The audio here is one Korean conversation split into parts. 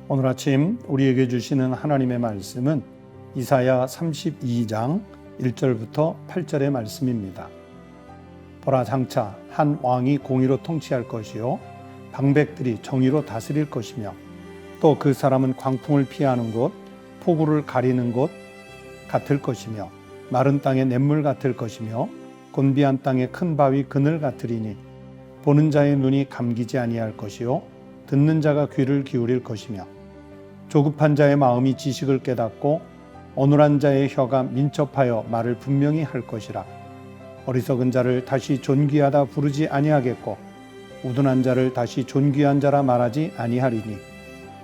오늘 아침 우리에게 주시는 하나님의 말씀은 이사야 32장 1절부터 8절의 말씀입니다. 보라, 장차 한 왕이 공의로 통치할 것이요 방백들이 정의로 다스릴 것이며, 또 그 사람은 광풍을 피하는 곳, 폭우를 가리는 곳 같을 것이며, 마른 땅의 냇물 같을 것이며, 곤비한 땅의 큰 바위 그늘 같으리니, 보는 자의 눈이 감기지 아니할 것이요 듣는 자가 귀를 기울일 것이며, 조급한 자의 마음이 지식을 깨닫고 어눌한 자의 혀가 민첩하여 말을 분명히 할 것이라. 어리석은 자를 다시 존귀하다 부르지 아니하겠고, 우둔한 자를 다시 존귀한 자라 말하지 아니하리니,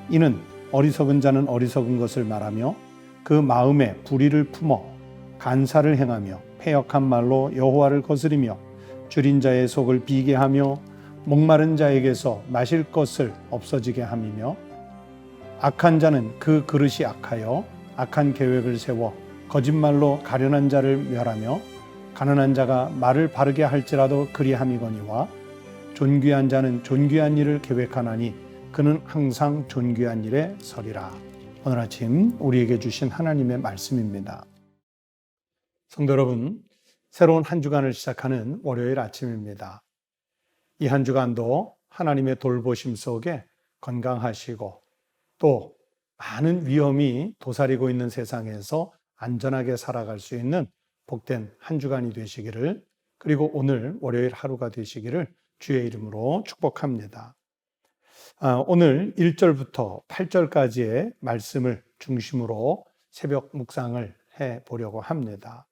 이는 어리석은 자는 어리석은 것을 말하며 그 마음에 불의를 품어 간사를 행하며 패역한 말로 여호와를 거스리며 줄인 자의 속을 비게 하며 목마른 자에게서 마실 것을 없어지게 함이며, 악한 자는 그 그릇이 악하여 악한 계획을 세워 거짓말로 가련한 자를 멸하며, 가난한 자가 말을 바르게 할지라도 그리함이거니와, 존귀한 자는 존귀한 일을 계획하나니 그는 항상 존귀한 일에 서리라. 오늘 아침 우리에게 주신 하나님의 말씀입니다. 성도 여러분, 새로운 한 주간을 시작하는 월요일 아침입니다. 이 한 주간도 하나님의 돌보심 속에 건강하시고, 또 많은 위험이 도사리고 있는 세상에서 안전하게 살아갈 수 있는 복된 한 주간이 되시기를, 그리고 오늘 월요일 하루가 되시기를 주의 이름으로 축복합니다. 오늘 1절부터 8절까지의 말씀을 중심으로 새벽 묵상을 해보려고 합니다.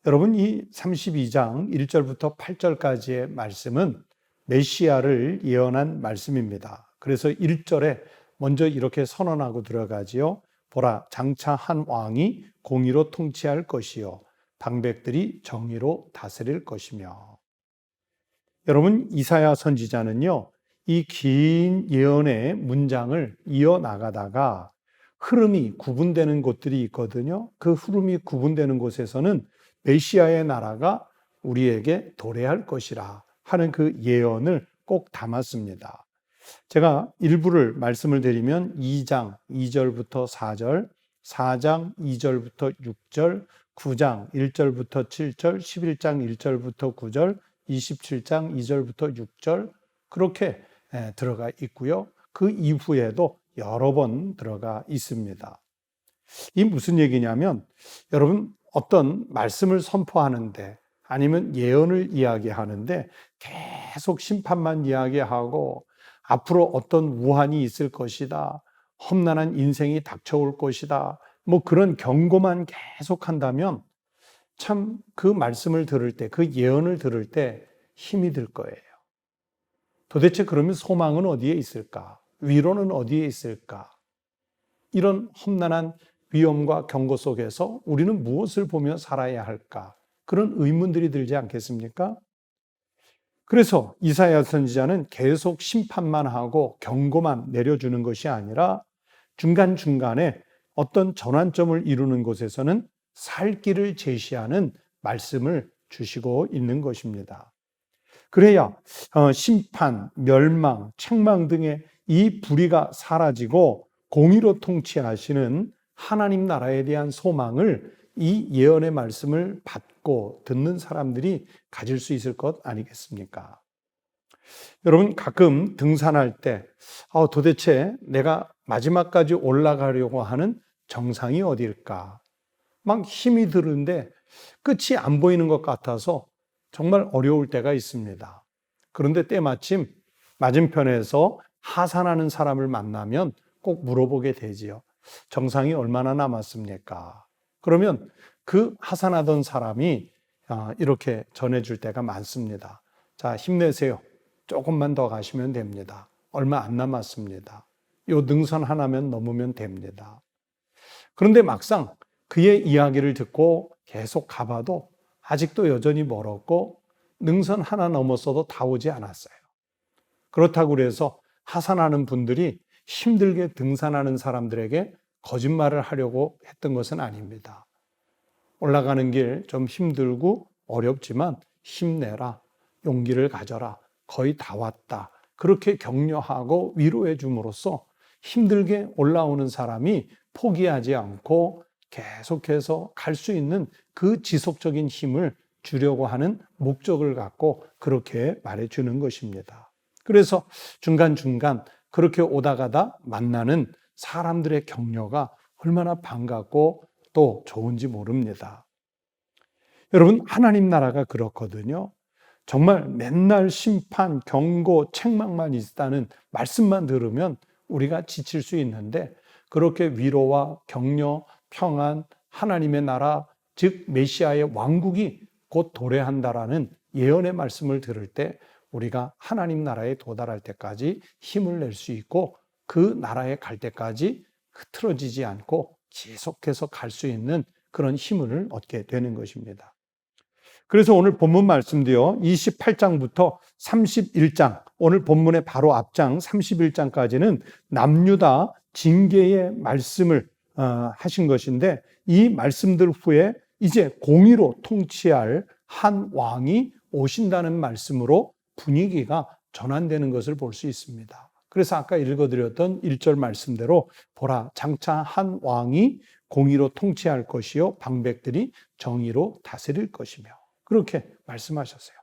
여러분, 이 32장 1절부터 8절까지의 말씀은 메시아를 예언한 말씀입니다. 그래서 1절에 먼저 이렇게 선언하고 들어가지요. 보라, 장차 한 왕이 공의로 통치할 것이요 방백들이 정의로 다스릴 것이며. 여러분, 이사야 선지자는요, 이 긴 예언의 문장을 이어나가다가 흐름이 구분되는 곳들이 있거든요. 그 흐름이 구분되는 곳에서는 메시아의 나라가 우리에게 도래할 것이라 하는 그 예언을 꼭 담았습니다. 제가 일부를 말씀을 드리면 2장 2절부터 4절, 4장 2절부터 6절, 9장 1절부터 7절, 11장 1절부터 9절, 27장 2절부터 6절 그렇게 들어가 있고요. 그 이후에도 여러 번 들어가 있습니다. 이 무슨 얘기냐면, 여러분, 어떤 말씀을 선포하는데 아니면 예언을 이야기하는데 계속 심판만 이야기하고 앞으로 어떤 우환이 있을 것이다, 험난한 인생이 닥쳐올 것이다, 뭐 그런 경고만 계속 한다면 참 그 말씀을 들을 때, 그 예언을 들을 때 힘이 들 거예요. 도대체 그러면 소망은 어디에 있을까? 위로는 어디에 있을까? 이런 험난한 위험과 경고 속에서 우리는 무엇을 보며 살아야 할까? 그런 의문들이 들지 않겠습니까? 그래서 이사야 선지자는 계속 심판만 하고 경고만 내려주는 것이 아니라 중간중간에 어떤 전환점을 이루는 곳에서는 살 길을 제시하는 말씀을 주시고 있는 것입니다. 그래야 심판, 멸망, 책망 등의 이 불의가 사라지고 공의로 통치하시는 하나님 나라에 대한 소망을 이 예언의 말씀을 받고 듣는 사람들이 가질 수 있을 것 아니겠습니까? 여러분, 가끔 등산할 때 도대체 내가 마지막까지 올라가려고 하는 정상이 어디일까? 막 힘이 드는데 끝이 안 보이는 것 같아서 정말 어려울 때가 있습니다. 그런데 때마침 맞은편에서 하산하는 사람을 만나면 꼭 물어보게 되지요. 정상이 얼마나 남았습니까? 그러면 그 하산하던 사람이 이렇게 전해줄 때가 많습니다. 자, 힘내세요. 조금만 더 가시면 됩니다. 얼마 안 남았습니다. 요 능선 하나면 넘으면 됩니다. 그런데 막상 그의 이야기를 듣고 계속 가봐도 아직도 여전히 멀었고 능선 하나 넘었어도 다 오지 않았어요. 그렇다고 해서 하산하는 분들이 힘들게 등산하는 사람들에게 거짓말을 하려고 했던 것은 아닙니다. 올라가는 길 좀 힘들고 어렵지만 힘내라, 용기를 가져라, 거의 다 왔다, 그렇게 격려하고 위로해 줌으로써 힘들게 올라오는 사람이 포기하지 않고 계속해서 갈 수 있는 그 지속적인 힘을 주려고 하는 목적을 갖고 그렇게 말해주는 것입니다. 그래서 중간중간 그렇게 오다 가다 만나는 사람들의 격려가 얼마나 반갑고 또 좋은지 모릅니다. 여러분, 하나님 나라가 그렇거든요. 정말 맨날 심판, 경고, 책망만 있다는 말씀만 들으면 우리가 지칠 수 있는데, 그렇게 위로와 격려, 평안, 하나님의 나라, 즉 메시아의 왕국이 곧 도래한다라는 예언의 말씀을 들을 때 우리가 하나님 나라에 도달할 때까지 힘을 낼 수 있고, 그 나라에 갈 때까지 흐트러지지 않고 계속해서 갈 수 있는 그런 힘을 얻게 되는 것입니다. 그래서 오늘 본문 말씀도요, 28장부터 31장, 오늘 본문의 바로 앞장 31장까지는 남유다 징계의 말씀을 하신 것인데, 이 말씀들 후에 이제 공의로 통치할 한 왕이 오신다는 말씀으로 분위기가 전환되는 것을 볼 수 있습니다. 그래서 아까 읽어드렸던 1절 말씀대로 보라, 장차 한 왕이 공의로 통치할 것이요 방백들이 정의로 다스릴 것이며, 그렇게 말씀하셨어요.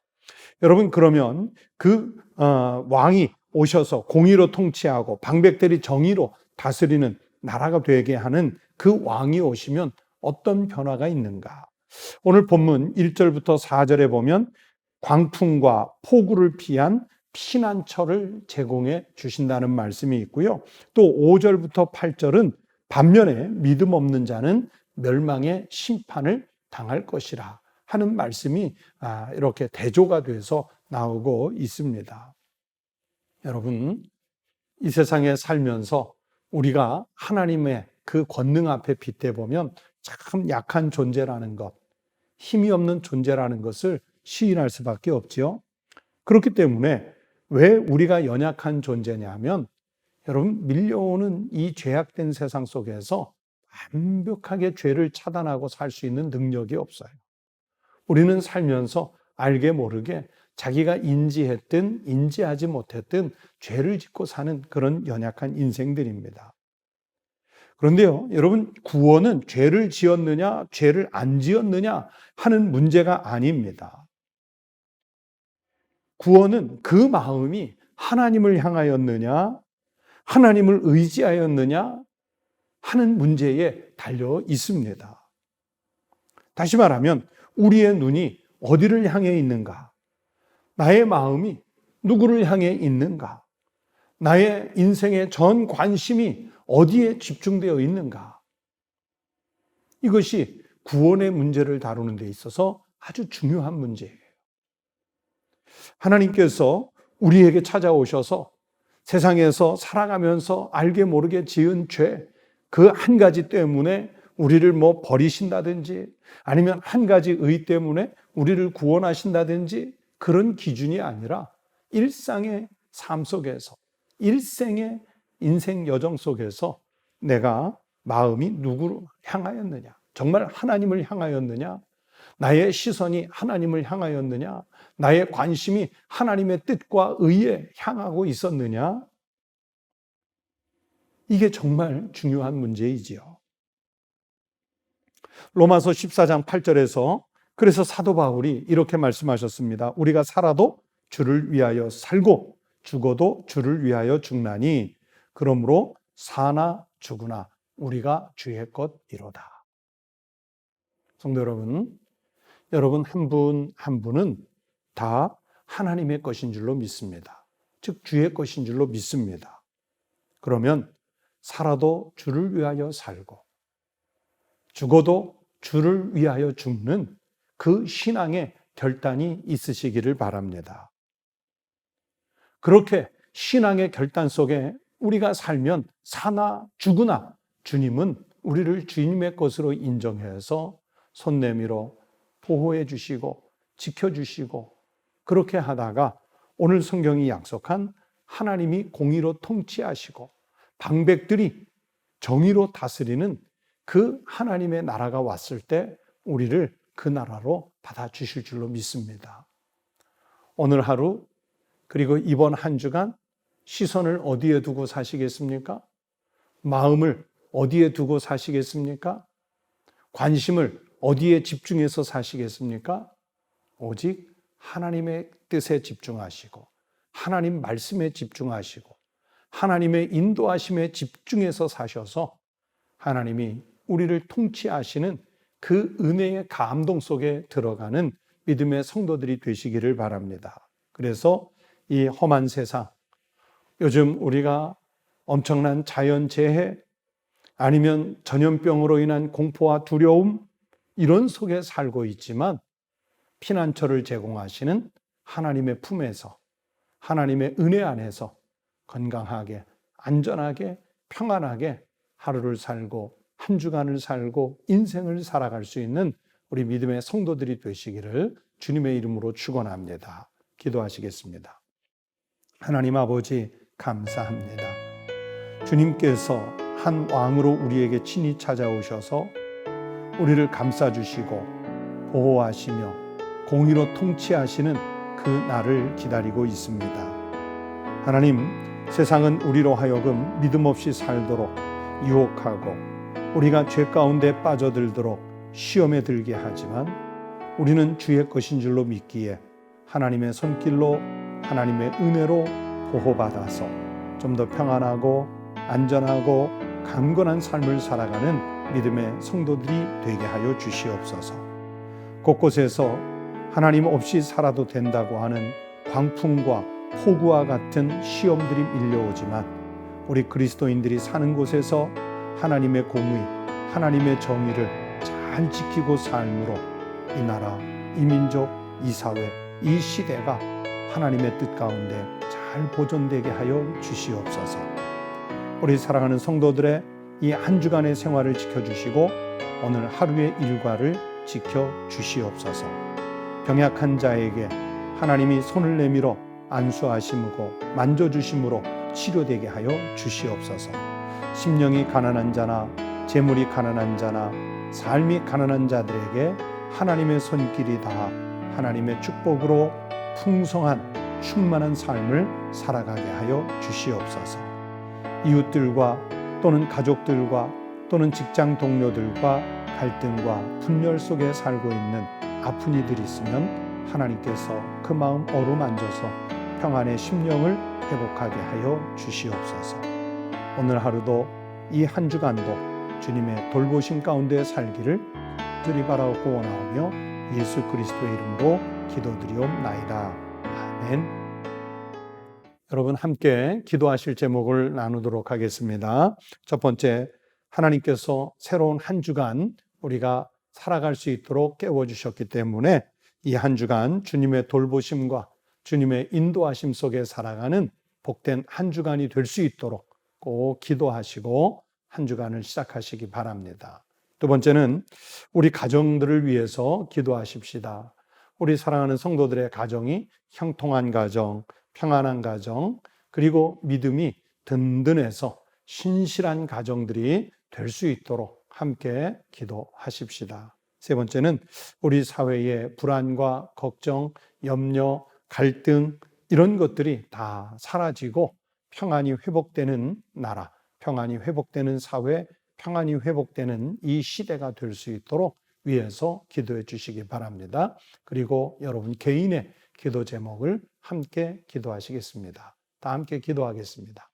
여러분, 그러면 그 왕이 오셔서 공의로 통치하고 방백들이 정의로 다스리는 나라가 되게 하는 그 왕이 오시면 어떤 변화가 있는가? 오늘 본문 1절부터 4절에 보면 광풍과 폭우를 피한 피난처를 제공해 주신다는 말씀이 있고요. 또 5절부터 8절은 반면에 믿음 없는 자는 멸망의 심판을 당할 것이라 하는 말씀이 이렇게 대조가 돼서 나오고 있습니다. 여러분, 이 세상에 살면서 우리가 하나님의 그 권능 앞에 빗대보면 참 약한 존재라는 것, 힘이 없는 존재라는 것을 시인할 수밖에 없지요. 그렇기 때문에 왜 우리가 연약한 존재냐면, 여러분, 밀려오는 이 죄악된 세상 속에서 완벽하게 죄를 차단하고 살 수 있는 능력이 없어요. 우리는 살면서 알게 모르게 자기가 인지했든 인지하지 못했든 죄를 짓고 사는 그런 연약한 인생들입니다. 그런데요, 여러분, 구원은 죄를 지었느냐, 죄를 안 지었느냐 하는 문제가 아닙니다. 구원은 그 마음이 하나님을 향하였느냐, 하나님을 의지하였느냐 하는 문제에 달려 있습니다. 다시 말하면 우리의 눈이 어디를 향해 있는가? 나의 마음이 누구를 향해 있는가? 나의 인생의 전 관심이 어디에 집중되어 있는가? 이것이 구원의 문제를 다루는 데 있어서 아주 중요한 문제예요. 하나님께서 우리에게 찾아오셔서 세상에서 살아가면서 알게 모르게 지은 죄, 그 한 가지 때문에 우리를 버리신다든지 아니면 한 가지 의 때문에 우리를 구원하신다든지 그런 기준이 아니라 일상의 삶 속에서, 일생의 인생 여정 속에서 내가 마음이 누구를 향하였느냐, 정말 하나님을 향하였느냐, 나의 시선이 하나님을 향하였느냐, 나의 관심이 하나님의 뜻과 의에 향하고 있었느냐, 이게 정말 중요한 문제이지요. 로마서 14장 8절에서 그래서 사도 바울이 이렇게 말씀하셨습니다. 우리가 살아도 주를 위하여 살고 죽어도 주를 위하여 죽나니 그러므로 사나 죽으나 우리가 주의 것이로다. 성도 여러분, 여러분 한 분 한 분은 다 하나님의 것인 줄로 믿습니다. 즉 주의 것인 줄로 믿습니다. 그러면 살아도 주를 위하여 살고 죽어도 주를 위하여 죽는 그 신앙의 결단이 있으시기를 바랍니다. 그렇게 신앙의 결단 속에 우리가 살면 사나 죽으나 주님은 우리를 주님의 것으로 인정해서 손 내밀어 보호해 주시고 지켜주시고, 그렇게 하다가 오늘 성경이 약속한 하나님이 공의로 통치하시고 방백들이 정의로 다스리는 그 하나님의 나라가 왔을 때 우리를 그 나라로 받아주실 줄로 믿습니다. 오늘 하루 그리고 이번 한 주간 시선을 어디에 두고 사시겠습니까? 마음을 어디에 두고 사시겠습니까? 관심을 어디에 집중해서 사시겠습니까? 오직 하나님의 뜻에 집중하시고 하나님 말씀에 집중하시고 하나님의 인도하심에 집중해서 사셔서 하나님이 우리를 통치하시는 그 은혜의 감동 속에 들어가는 믿음의 성도들이 되시기를 바랍니다. 그래서 이 험한 세상, 요즘 우리가 엄청난 자연재해 아니면 전염병으로 인한 공포와 두려움 이런 속에 살고 있지만 피난처를 제공하시는 하나님의 품에서 하나님의 은혜 안에서 건강하게 안전하게 평안하게 하루를 살고 한 주간을 살고 인생을 살아갈 수 있는 우리 믿음의 성도들이 되시기를 주님의 이름으로 축원합니다. 기도하시겠습니다. 하나님 아버지 감사합니다. 주님께서 한 왕으로 우리에게 친히 찾아오셔서 우리를 감싸주시고 보호하시며 공의로 통치하시는 그 날을 기다리고 있습니다. 하나님, 세상은 우리로 하여금 믿음 없이 살도록 유혹하고 우리가 죄 가운데 빠져들도록 시험에 들게 하지만 우리는 주의 것인 줄로 믿기에 하나님의 손길로 하나님의 은혜로 보호받아서 좀 더 평안하고 안전하고 강건한 삶을 살아가는 믿음의 성도들이 되게 하여 주시옵소서. 곳곳에서 하나님 없이 살아도 된다고 하는 광풍과 폭우와 같은 시험들이 밀려오지만 우리 그리스도인들이 사는 곳에서 하나님의 공의, 하나님의 정의를 잘 지키고 삶으로 이 나라, 이 민족, 이 사회, 이 시대가 하나님의 뜻 가운데 잘 보존되게 하여 주시옵소서. 우리 사랑하는 성도들의 이 한 주간의 생활을 지켜주시고 오늘 하루의 일과를 지켜주시옵소서. 병약한 자에게 하나님이 손을 내밀어 안수하심으로 만져주심으로 치료되게 하여 주시옵소서. 심령이 가난한 자나 재물이 가난한 자나 삶이 가난한 자들에게 하나님의 손길이 닿아 하나님의 축복으로 풍성한 충만한 삶을 살아가게 하여 주시옵소서. 이웃들과 또는 가족들과 또는 직장 동료들과 갈등과 분열 속에 살고 있는 아픈 이들이 있으면 하나님께서 그 마음 어루만져서 평안의 심령을 회복하게 하여 주시옵소서. 오늘 하루도 이 한 주간도 주님의 돌보심 가운데 살기를 간절히 바라고 원하오며 예수 그리스도의 이름으로 기도드리옵나이다. 아멘. 여러분 함께 기도하실 제목을 나누도록 하겠습니다. 첫 번째, 하나님께서 새로운 한 주간 우리가 살아갈 수 있도록 깨워주셨기 때문에 이 한 주간 주님의 돌보심과 주님의 인도하심 속에 살아가는 복된 한 주간이 될 수 있도록 꼭 기도하시고 한 주간을 시작하시기 바랍니다. 두 번째는 우리 가정들을 위해서 기도하십시다. 우리 사랑하는 성도들의 가정이 형통한 가정, 평안한 가정, 그리고 믿음이 든든해서 신실한 가정들이 될 수 있도록 함께 기도하십시다. 세 번째는 우리 사회의 불안과 걱정, 염려, 갈등 이런 것들이 다 사라지고 평안이 회복되는 나라, 평안이 회복되는 사회, 평안이 회복되는 이 시대가 될 수 있도록 위해서 기도해 주시기 바랍니다. 그리고 여러분 개인의 기도 제목을 함께 기도하시겠습니다. 다 함께 기도하겠습니다.